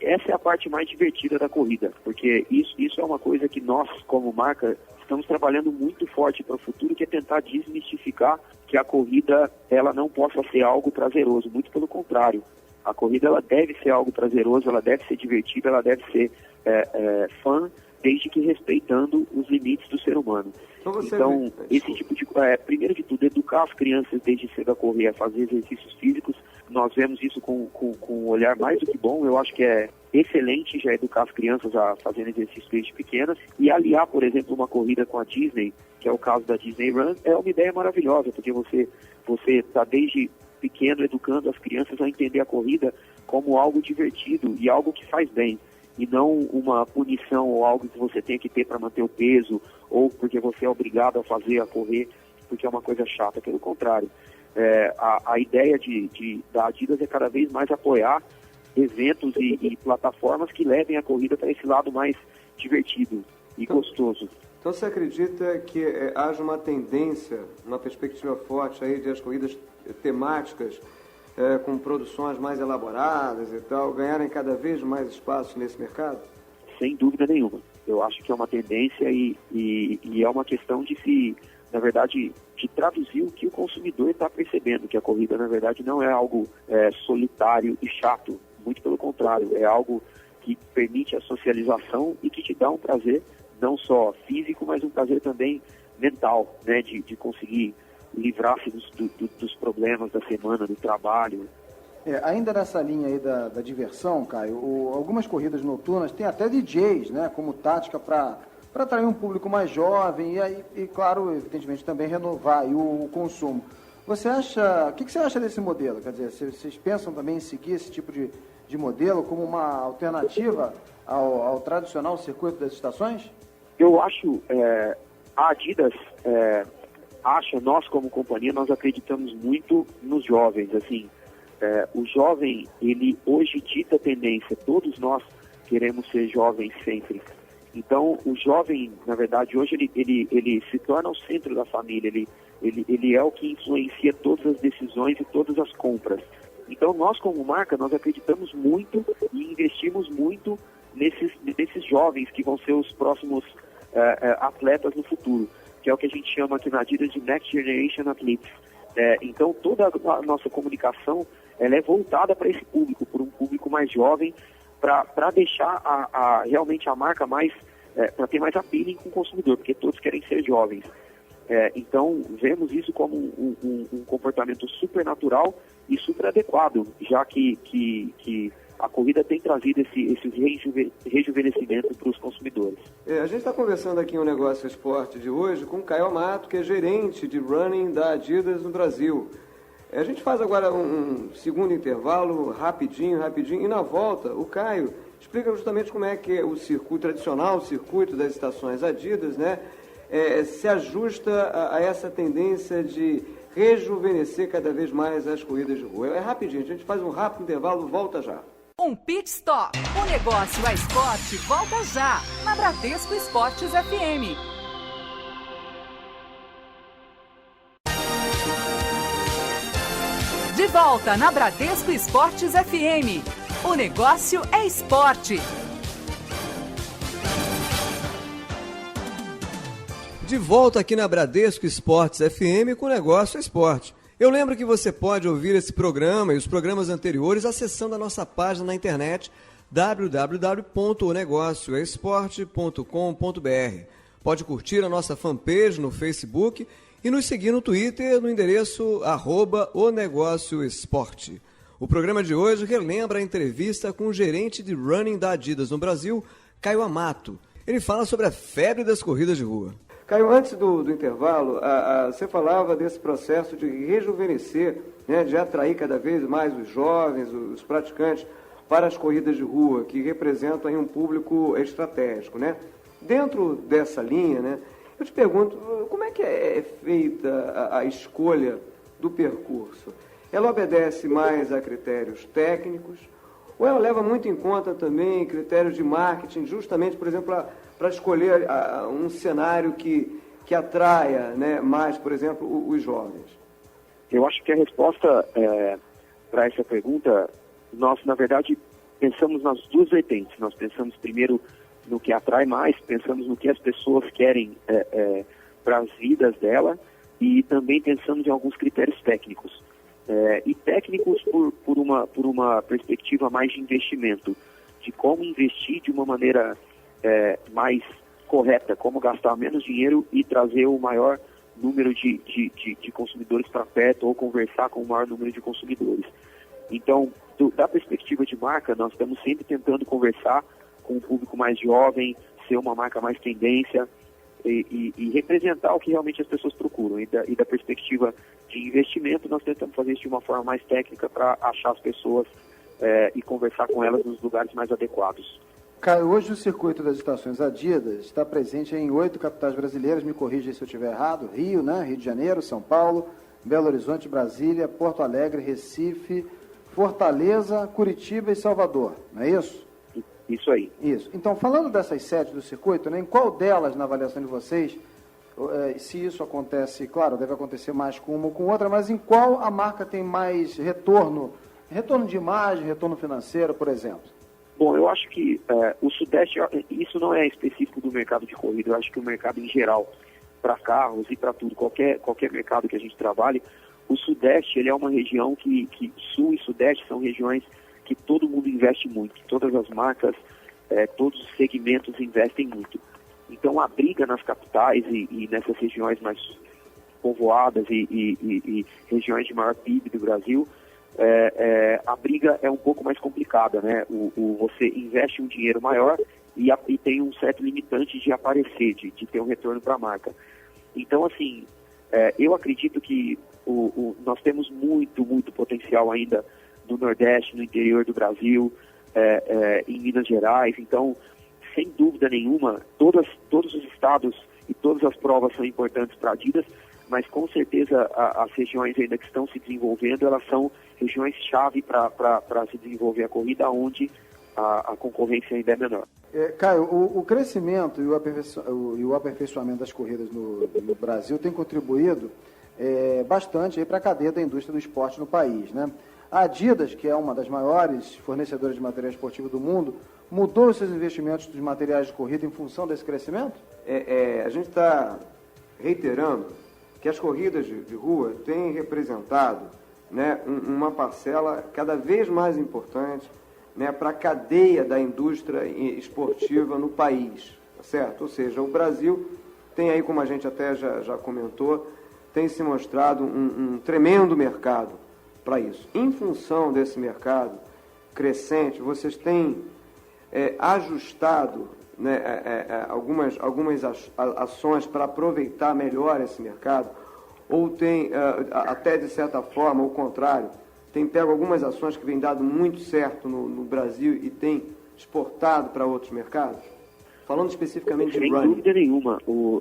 essa é a parte mais divertida da corrida, porque isso é uma coisa que nós, como marca, estamos trabalhando muito forte para o futuro, que é tentar desmistificar que a corrida ela não possa ser algo prazeroso, muito pelo contrário. A corrida ela deve ser algo prazeroso, ela deve ser divertida, ela deve ser fã, desde que respeitando os limites do ser humano. Então, esse tipo de... primeiro de tudo, educar as crianças desde cedo a correr, a fazer exercícios físicos. Nós vemos isso com um olhar mais do que bom. Eu acho que é excelente já educar as crianças a fazerem exercícios desde pequenas. E aliar, por exemplo, uma corrida com a Disney, que é o caso da Disney Run, é uma ideia maravilhosa, porque você está desde pequeno educando as crianças a entender a corrida como algo divertido e algo que faz bem. E não uma punição ou algo que você tenha que ter para manter o peso, ou porque você é obrigado a correr, porque é uma coisa chata. Pelo contrário, a ideia da Adidas é cada vez mais apoiar eventos e plataformas que levem a corrida para esse lado mais divertido e gostoso. Então você acredita que haja uma tendência, uma perspectiva forte aí de as corridas temáticas com produções mais elaboradas e tal, ganharem cada vez mais espaço nesse mercado? Sem dúvida nenhuma. Eu acho que é uma tendência e é uma questão de se, na verdade, de traduzir o que o consumidor está percebendo, que a corrida, na verdade, não é algo solitário e chato. Muito pelo contrário, é algo que permite a socialização e que te dá um prazer, não só físico, mas um prazer também mental, né, de conseguir livrar-se dos problemas da semana, do trabalho. Ainda nessa linha aí da diversão, Caio, algumas corridas noturnas têm até DJs, né, como tática para atrair um público mais jovem e, claro, evidentemente também renovar aí o consumo. O que você acha desse modelo? Quer dizer, vocês pensam também em seguir esse tipo de modelo como uma alternativa ao tradicional circuito das estações? Eu acho, a Adidas nós como companhia, nós acreditamos muito nos jovens, assim. O jovem, ele hoje dita a tendência, todos nós queremos ser jovens sempre. Então, o jovem, na verdade, hoje ele se torna o centro da família, ele é o que influencia todas as decisões e todas as compras. Então, nós como marca, nós acreditamos muito e investimos muito nesses jovens que vão ser os próximos atletas no futuro, que é o que a gente chama aqui na Adidas de Next Generation Athletes. Então, toda a nossa comunicação ela é voltada para esse público, para um público mais jovem, para deixar realmente a marca mais, para ter mais appealing com o consumidor, porque todos querem ser jovens. Então, vemos isso como um comportamento super natural e super adequado, já que a corrida tem trazido esse rejuvenescimento para os consumidores. A gente está conversando aqui em um Negócio Esporte de hoje com o Caio Amato, que é gerente de running da Adidas no Brasil. A gente faz agora um segundo intervalo, rapidinho, e na volta o Caio explica justamente como é que o circuito tradicional, o circuito das estações Adidas, né, se ajusta a essa tendência de rejuvenescer cada vez mais as corridas de rua. É rapidinho, a gente faz um rápido intervalo, volta já. Um pit stop. O Negócio é Esporte volta já, na Bradesco Esportes FM. De volta na Bradesco Esportes FM. O negócio é esporte. De volta aqui na Bradesco Esportes FM com o Negócio é Esporte. Eu lembro que você pode ouvir esse programa e os programas anteriores acessando a nossa página na internet www.onegocioesporte.com.br. Pode curtir a nossa fanpage no Facebook e nos seguir no Twitter no endereço @onegocioesporte. O programa de hoje relembra a entrevista com o gerente de running da Adidas no Brasil, Caio Amato. Ele fala sobre a febre das corridas de rua. Caio, antes do intervalo, você falava desse processo de rejuvenescer, né, de atrair cada vez mais os jovens, os praticantes, para as corridas de rua, que representam aí um público estratégico, né? Dentro dessa linha, né, eu te pergunto, como é que é feita a escolha do percurso? Ela obedece mais a critérios técnicos ou ela leva muito em conta também critérios de marketing, justamente, por exemplo, para escolher um cenário que atraia, né, mais, por exemplo, os jovens? Eu acho que a resposta para essa pergunta, nós, na verdade, pensamos nas duas vertentes. Nós pensamos primeiro no que atrai mais, pensamos no que as pessoas querem para as vidas dela e também pensamos em alguns critérios técnicos. E técnicos por uma perspectiva mais de investimento, de como investir de uma maneira mais correta, como gastar menos dinheiro e trazer o maior número de consumidores para perto ou conversar com o maior número de consumidores. Então, da perspectiva de marca, nós estamos sempre tentando conversar com um público mais jovem, ser uma marca mais tendência e representar o que realmente as pessoas procuram. E da perspectiva de investimento, nós tentamos fazer isso de uma forma mais técnica para achar as pessoas e conversar com elas nos lugares mais adequados. Caio, hoje o circuito das estações Adidas está presente em 8 capitais brasileiras, me corrija se eu estiver errado: Rio, né? Rio de Janeiro, São Paulo, Belo Horizonte, Brasília, Porto Alegre, Recife, Fortaleza, Curitiba e Salvador, não é isso? Isso aí. Isso. Então, falando dessas 7 do circuito, né, em qual delas, na avaliação de vocês, se isso acontece, claro, deve acontecer mais com uma ou com outra, mas em qual a marca tem mais retorno de imagem, retorno financeiro, por exemplo? Bom, eu acho que o Sudeste, isso não é específico do mercado de corrida, eu acho que o mercado em geral, para carros e para tudo, qualquer mercado que a gente trabalhe, o Sudeste, ele é uma região que Sul e Sudeste são regiões que todo mundo investe muito, que todas as marcas, todos os segmentos investem muito. Então a briga nas capitais e nessas regiões mais povoadas e regiões de maior PIB do Brasil, a briga é um pouco mais complicada, né? Você investe um dinheiro maior e tem um certo limitante de aparecer, de ter um retorno para a marca. Então, assim, eu acredito que nós temos muito, muito potencial ainda no Nordeste, no interior do Brasil, em Minas Gerais. Então, sem dúvida nenhuma, todos os estados e todas as provas são importantes para a Adidas, mas com certeza as regiões ainda que estão se desenvolvendo, elas são regiões-chave para se desenvolver a corrida, onde a concorrência ainda é menor. Caio, o crescimento e o aperfeiçoamento das corridas no Brasil tem contribuído bastante para a cadeia da indústria do esporte no país, né? A Adidas, que é uma das maiores fornecedoras de material esportivo do mundo, mudou os seus investimentos dos materiais de corrida em função desse crescimento? A gente está reiterando que as corridas de rua têm representado, né, uma parcela cada vez mais importante, né, para a cadeia da indústria esportiva no país, tá certo? Ou seja, o Brasil tem aí, como a gente até já comentou, tem se mostrado um tremendo mercado para isso. Em função desse mercado crescente, vocês têm ajustado, né, algumas ações para aproveitar melhor esse mercado, ou tem, até de certa forma, o contrário, tem pego algumas ações que vêm dado muito certo no Brasil e tem exportado para outros mercados? Falando especificamente de running. Sem dúvida nenhuma.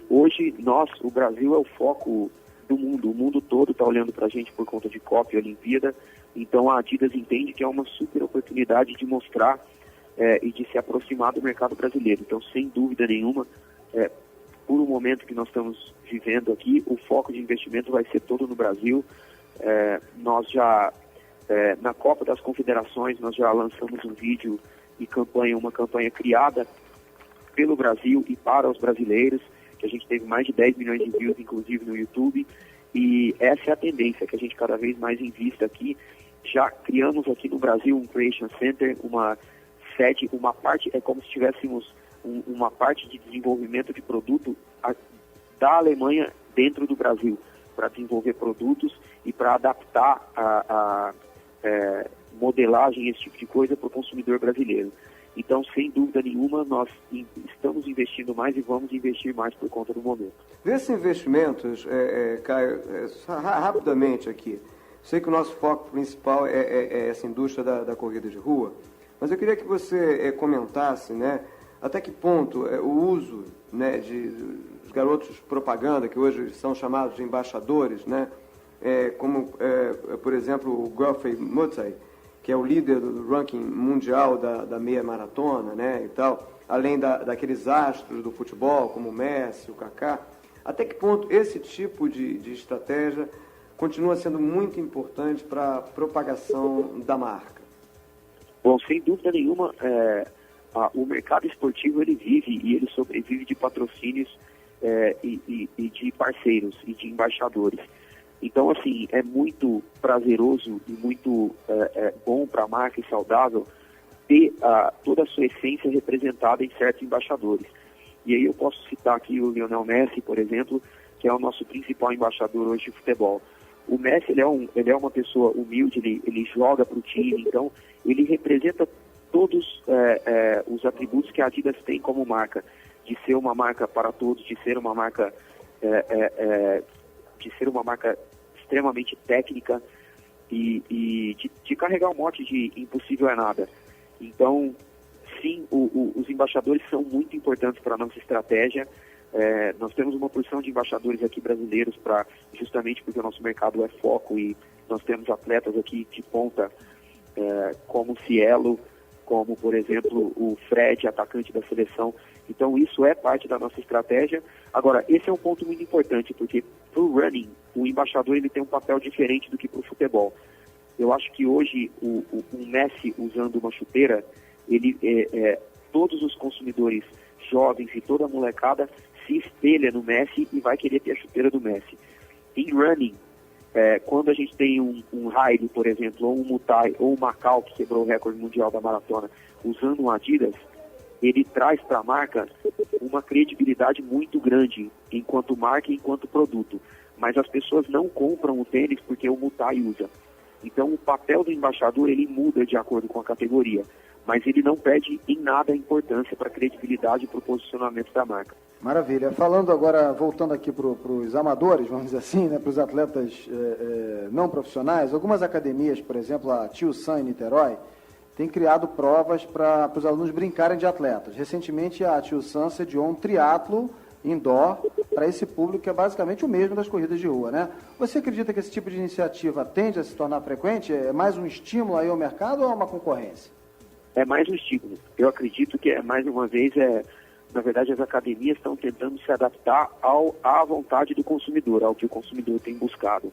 Hoje, o Brasil é o foco do mundo. O mundo todo está olhando para a gente por conta de Copa e Olimpíada. Então, a Adidas entende que é uma super oportunidade de mostrar e de se aproximar do mercado brasileiro. Então, sem dúvida nenhuma, por um momento que nós estamos vivendo aqui, o foco de investimento vai ser todo no Brasil. Nós já, na Copa das Confederações, nós já lançamos um vídeo e uma campanha criada pelo Brasil e para os brasileiros, que a gente teve mais de 10 milhões de views, inclusive no YouTube, e essa é a tendência, que a gente cada vez mais invista aqui. Já criamos aqui no Brasil um Creation Center, uma sede, uma parte, é como se tivéssemos uma parte de desenvolvimento de produto da Alemanha dentro do Brasil, para desenvolver produtos e para adaptar a modelagem, esse tipo de coisa, para o consumidor brasileiro. Então, sem dúvida nenhuma, nós estamos investindo mais e vamos investir mais por conta do momento. Desses investimentos, Caio, rapidamente aqui, sei que o nosso foco principal é essa indústria da corrida de rua, mas eu queria que você comentasse, né, até que ponto o uso, né, dos garotos propaganda, que hoje são chamados de embaixadores, né, como, por exemplo, o Geoffrey Mutai, que é o líder do ranking mundial da meia maratona, né, e tal, além daqueles astros do futebol, como o Messi, o Kaká, até que ponto esse tipo de estratégia continua sendo muito importante para a propagação da marca? Bom, sem dúvida nenhuma, o mercado esportivo ele vive e ele sobrevive de patrocínios e de parceiros e de embaixadores. Então, assim, é muito prazeroso e muito bom para a marca e saudável ter toda a sua essência representada em certos embaixadores. E aí eu posso citar aqui o Lionel Messi, por exemplo, que é o nosso principal embaixador hoje de futebol. O Messi, ele é uma pessoa humilde, ele joga para o time, então ele representa todos os atributos que a Adidas tem como marca, de ser uma marca para todos, de ser uma marca extremamente técnica e de carregar o mote de impossível é nada. Então, sim, os embaixadores são muito importantes para a nossa estratégia. Nós temos uma porção de embaixadores aqui brasileiros, justamente porque o nosso mercado é foco e nós temos atletas aqui de ponta, como o Cielo, como, por exemplo, o Fred, atacante da seleção. Então, isso é parte da nossa estratégia. Agora, esse é um ponto muito importante, porque para o running, o embaixador ele tem um papel diferente do que para o futebol. Eu acho que hoje, o Messi usando uma chuteira, todos os consumidores jovens e toda a molecada se espelha no Messi e vai querer ter a chuteira do Messi. Em running, quando a gente tem um Haile, por exemplo, ou um Mutai, ou um Macau, que quebrou o recorde mundial da maratona, usando um Adidas, ele traz para a marca uma credibilidade muito grande enquanto marca e enquanto produto. Mas as pessoas não compram o tênis porque o Mutai usa. Então, o papel do embaixador, ele muda de acordo com a categoria, mas ele não perde em nada a importância para a credibilidade e para o posicionamento da marca. Maravilha. Falando agora, voltando aqui para os amadores, vamos dizer assim, né, para os atletas não profissionais, algumas academias, por exemplo, a Tio Sam em Niterói, tem criado provas para os alunos brincarem de atletas. Recentemente, a Tio Sam sediou um triatlo indoor para esse público que é basicamente o mesmo das corridas de rua, né? Você acredita que esse tipo de iniciativa tende a se tornar frequente? É mais um estímulo aí ao mercado ou é uma concorrência? É mais um estímulo. Eu acredito que, mais uma vez, na verdade, as academias estão tentando se adaptar à vontade do consumidor, ao que o consumidor tem buscado.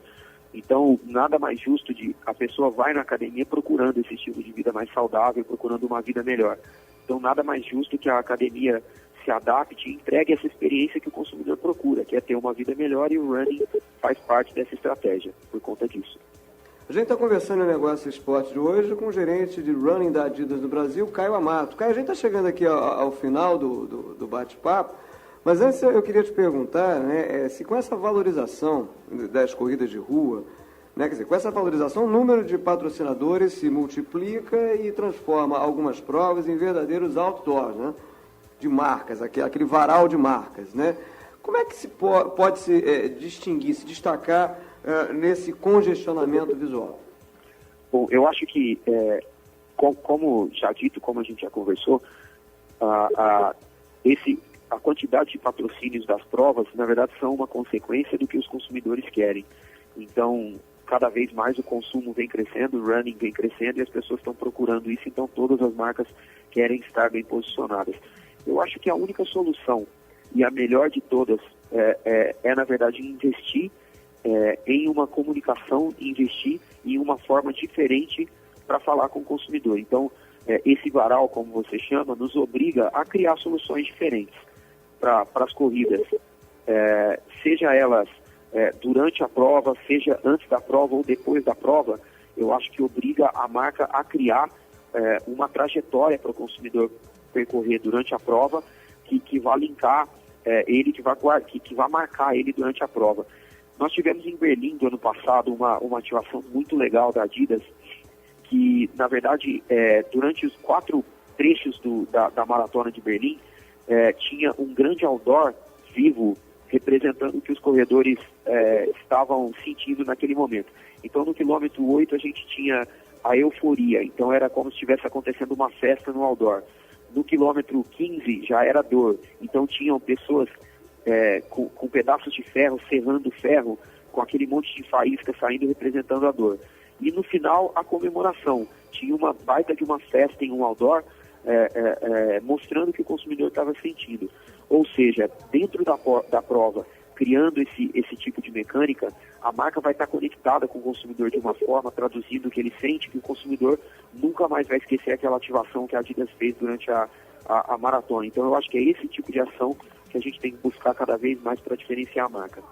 Então, nada mais justo de a pessoa vai na academia procurando esse estilo de vida mais saudável, procurando uma vida melhor. Então, nada mais justo que a academia se adapte e entregue essa experiência que o consumidor procura, que é ter uma vida melhor, e o running faz parte dessa estratégia, por conta disso. A gente está conversando no Negócio Esporte de hoje com o gerente de running da Adidas no Brasil, Caio Amato. Caio, a gente está chegando aqui ao final do bate-papo, mas antes eu queria te perguntar, né, se com essa valorização das corridas de rua, né, quer dizer, com essa valorização, o número de patrocinadores se multiplica e transforma algumas provas em verdadeiros outdoors, né, de marcas, aquele varal de marcas, né? Como é que pode se distinguir, se destacar nesse congestionamento visual? Bom, eu acho que, como já dito, como a gente já conversou, a quantidade de patrocínios das provas, na verdade, são uma consequência do que os consumidores querem. Então, cada vez mais o consumo vem crescendo, o running vem crescendo e as pessoas estão procurando isso, então todas as marcas querem estar bem posicionadas. Eu acho que a única solução, e a melhor de todas, na verdade, investir em uma comunicação, investir em uma forma diferente para falar com o consumidor. Então, esse varal, como você chama, nos obriga a criar soluções diferentes para as corridas, seja elas durante a prova, seja antes da prova ou depois da prova. Eu acho que obriga a marca a criar uma trajetória para o consumidor percorrer durante a prova, que vai linkar ele, que vai marcar ele durante a prova. Nós tivemos em Berlim, do ano passado, uma ativação muito legal da Adidas, que, na verdade, durante os 4 trechos da maratona de Berlim, tinha um grande outdoor vivo, representando o que os corredores estavam sentindo naquele momento. Então, no quilômetro 8, a gente tinha a euforia, então era como se estivesse acontecendo uma festa no outdoor. No quilômetro 15 já era dor, então tinham pessoas com pedaços de ferro, serrando ferro, com aquele monte de faísca saindo representando a dor. E no final, a comemoração. Tinha uma baita de uma festa em um outdoor, mostrando o que o consumidor estava sentindo. Ou seja, dentro da prova, criando esse tipo de mecânica, a marca vai estar conectada com o consumidor de uma forma, traduzindo o que ele sente, que o consumidor nunca mais vai esquecer aquela ativação que a Adidas fez durante a maratona. Então, eu acho que é esse tipo de ação que a gente tem que buscar cada vez mais para diferenciar a marca.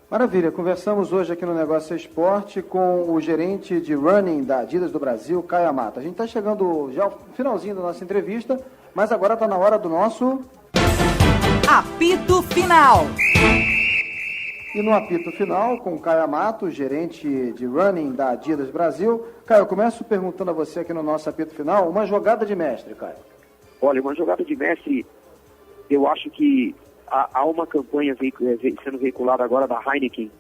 Maravilha, conversamos hoje aqui no Negócio Esporte com o gerente de running da Adidas do Brasil, Caio Amato. A gente está chegando já ao finalzinho da nossa entrevista, mas agora está na hora do nosso... Apito Final. E no apito final, com o Caio Amato, gerente de running da Adidas Brasil. Caio, eu começo perguntando a você aqui no nosso apito final, uma jogada de mestre, Caio. Olha, uma jogada de mestre, eu acho que há uma campanha sendo veiculada agora da Heineken,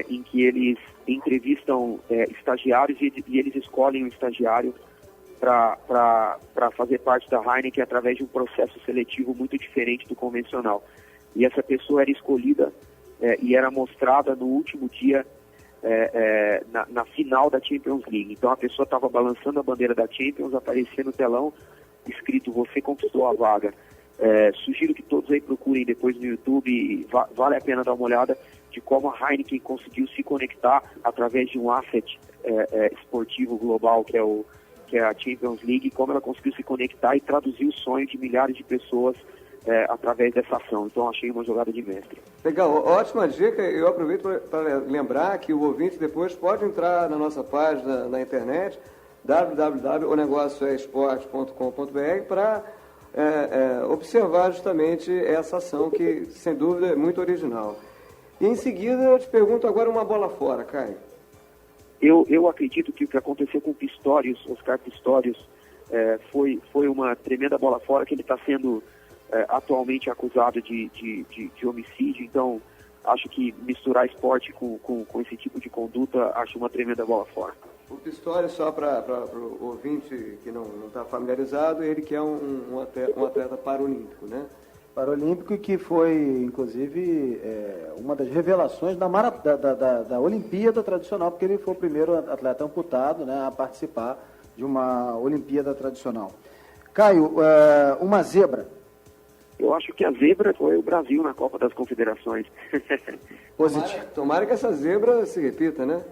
em que eles entrevistam estagiários e eles escolhem um estagiário para fazer parte da Heineken através de um processo seletivo muito diferente do convencional. E essa pessoa era escolhida e era mostrada no último dia, na final da Champions League. Então a pessoa estava balançando a bandeira da Champions, aparecia no telão escrito: "Você conquistou a vaga". Sugiro que todos aí procurem depois no YouTube, vale a pena dar uma olhada de como a Heineken conseguiu se conectar através de um asset esportivo global que é a Champions League, como ela conseguiu se conectar e traduzir o sonho de milhares de pessoas através dessa ação. Então achei uma jogada de mestre. Legal, ótima dica. Eu aproveito para lembrar que o ouvinte depois pode entrar na nossa página na internet, www.onegocioesporte.com.br, para observar justamente essa ação que, sem dúvida, é muito original. E em seguida eu te pergunto agora uma bola fora, Caio. Eu acredito que o que aconteceu com Oscar Pistorius, foi uma tremenda bola fora, que ele está sendo atualmente acusado de homicídio. Então, acho que misturar esporte com esse tipo de conduta, acho uma tremenda bola fora. O Pistorius, só para o ouvinte que não está familiarizado, ele que é um atleta paralímpico, né? Paralímpico, que foi, inclusive, uma das revelações da Olimpíada tradicional, porque ele foi o primeiro atleta amputado, né, a participar de uma Olimpíada tradicional. Caio, uma zebra. Eu acho que a zebra foi o Brasil na Copa das Confederações. Tomara que essa zebra se repita, né?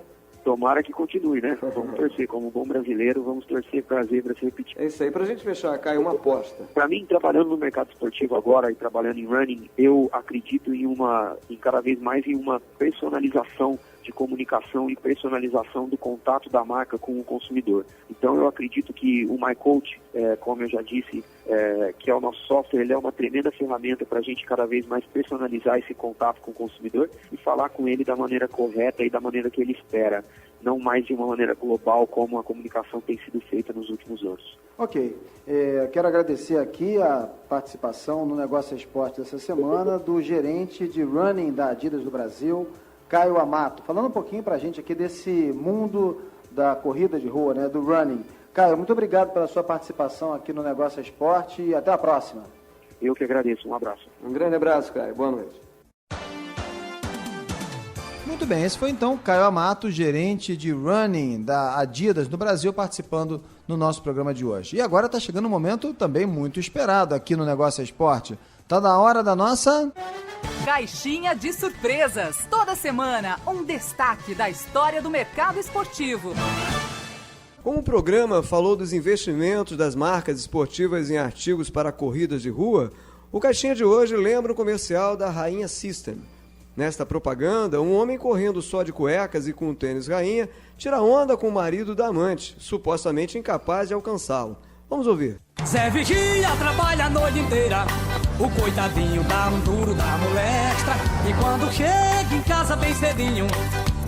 Tomara que continue, né? Vamos torcer, como bom brasileiro, vamos torcer para a zebra se repetir. É isso aí. Para a gente fechar, Caio, uma aposta. Para mim, trabalhando no mercado esportivo agora e trabalhando em running, eu acredito em cada vez mais em uma personalização de comunicação e personalização do contato da marca com o consumidor. Então, eu acredito que o MyCoach, como eu já disse, que é o nosso software, ele é uma tremenda ferramenta para a gente cada vez mais personalizar esse contato com o consumidor e falar com ele da maneira correta e da maneira que ele espera, não mais de uma maneira global como a comunicação tem sido feita nos últimos anos. Ok. Quero agradecer aqui a participação no Negócio Esporte dessa semana do gerente de running da Adidas do Brasil, Caio Amato, falando um pouquinho para a gente aqui desse mundo da corrida de rua, né, do running. Caio, muito obrigado pela sua participação aqui no Negócio Esporte e até a próxima. Eu que agradeço, um abraço. Um grande abraço, Caio. Boa noite. Muito bem, esse foi então Caio Amato, gerente de running da Adidas no Brasil, participando no nosso programa de hoje. E agora está chegando um momento também muito esperado aqui no Negócio Esporte. Está na hora da nossa... Caixinha de surpresas. Toda semana, um destaque da história do mercado esportivo. Como o programa falou dos investimentos das marcas esportivas em artigos para corridas de rua, o Caixinha de hoje lembra o comercial da Rainha System. Nesta propaganda, um homem correndo só de cuecas e com um tênis Rainha tira onda com o marido da amante, supostamente incapaz de alcançá-lo. Vamos ouvir. Zé Vigia trabalha a noite inteira, o coitadinho dá um duro da molestra. E quando chega em casa bem cedinho,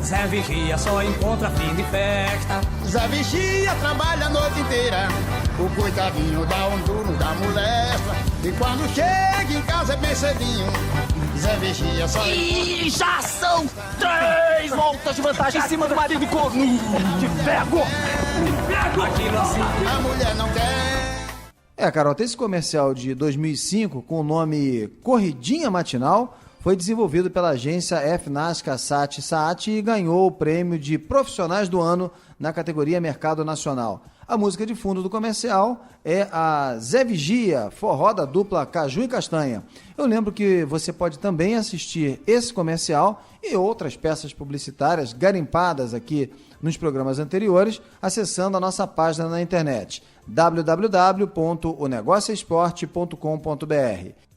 Zé Vigia só encontra fim de festa. Zé Vigia trabalha a noite inteira, o coitadinho dá um duro da molestra. E quando chega em casa bem cedinho, Zé Vigia só... E já são 3 voltas de vantagem em cima do marido corno. Te pego! Aquilo assim. A mulher não quer. Carol, esse comercial de 2005 com o nome Corridinha Matinal foi desenvolvido pela agência FNASCA Saat e ganhou o prêmio de Profissionais do Ano na categoria Mercado Nacional. A música de fundo do comercial é a Zé Vigia, forró da dupla Caju e Castanha. Eu lembro que você pode também assistir esse comercial e outras peças publicitárias garimpadas aqui nos programas anteriores, acessando a nossa página na internet, www.onegocioesporte.com.br.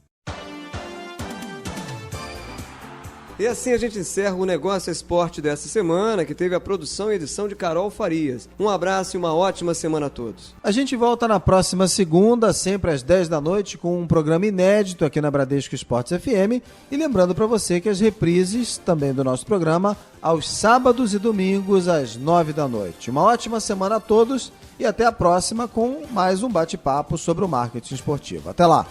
E assim a gente encerra o Negócio Esporte dessa semana, que teve a produção e edição de Carol Farias. Um abraço e uma ótima semana a todos. A gente volta na próxima segunda, sempre às 10 da noite, com um programa inédito aqui na Bradesco Esportes FM. E lembrando para você que as reprises também do nosso programa, aos sábados e domingos, às 9 da noite. Uma ótima semana a todos e até a próxima com mais um bate-papo sobre o marketing esportivo. Até lá!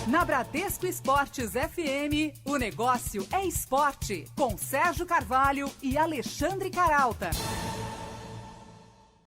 Na Bradesco Esportes FM, o negócio é esporte, com Sérgio Carvalho e Alexandre Caralta.